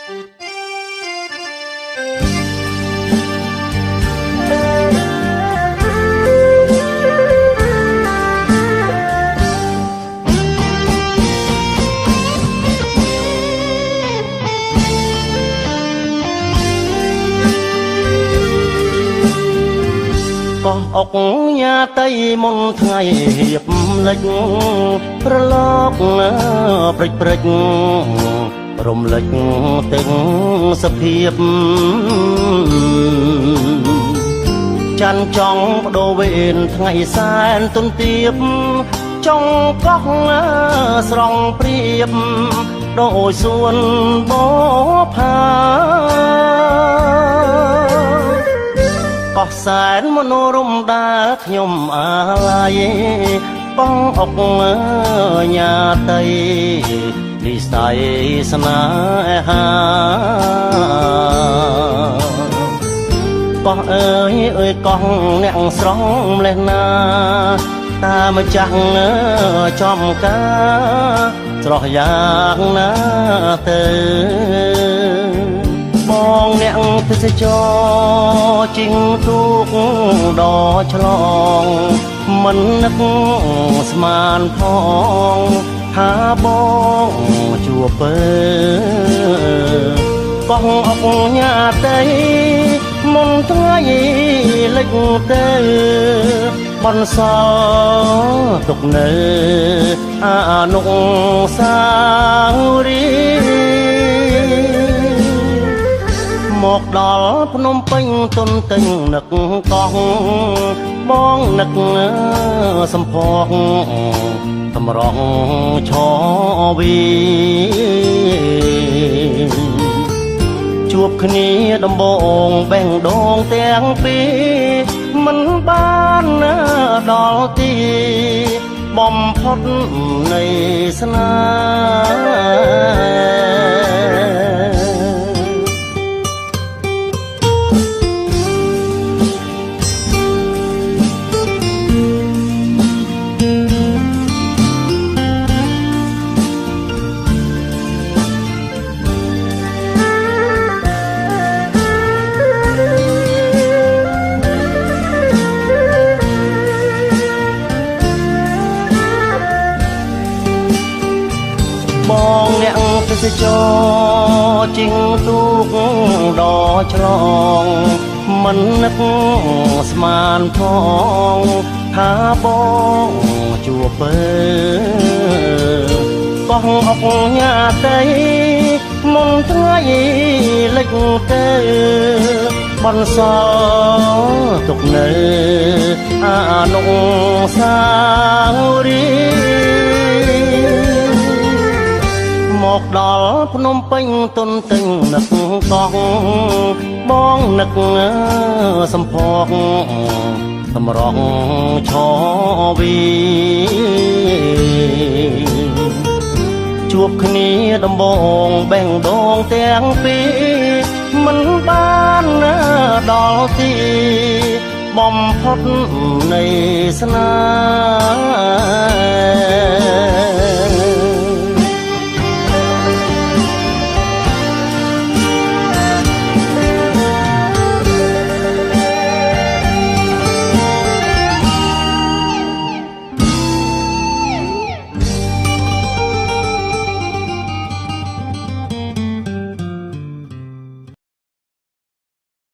អុកញ៉ាតៃមុនថ្ងៃហៀបលិចប្រឡកព្រិចរំលឹកទាំងសភាពច័ន្ទចង់បដូរវេនថ្ងៃសែនទុនទៀបចង់កោះស្រង់ព្រៀបដោយសួនបផាកោះសែនមនោរម្យដែលខ្ញុំអាឡ័យបងអុកញ៉ាតៃនិស័យស្នេហាកោះអើយកោះអ្នកស្រងម្លេះណាតាមចាស់ចំការស្រស់យ៉ាងណាទៅបងអ្នកទេសចរជីងទូកដល់ឆ្លងមិននឹកស្មានផងថាបងជួបពើបងអុកញ៉ាតៃមុនថ្ងៃលិចទៅបនសល់ទុកនៅអនុស្សាវរីយ៍មកដល់ភ្នំពេញទុនទិញនឹកកោះបងនឹកសំភកតម្រង់ឆវីជួបគ្នាដំបងបេះដូងទាំងពីរមិនបានដល់ទីបំផុតនៃស្នេហ៍បងអ្នកទេសចរជីងទូកដល់ឆ្លងមិននឹកស្មានផងថាបងជួបពើកោះអុកញ៉ាតៃមុនថ្ងៃលិចទៅបនសល់ទុកនៅអនុស្សាវរីយ៍មកដល់ភ្នំពេញទុនទិញនឹកកោះបងនឹកសំភកតម្រង់ឆវីជួបគ្នាដំបងបេះដូងទាំងពីរមិនបានដល់ទីបំផុតនៃស្នេហ៍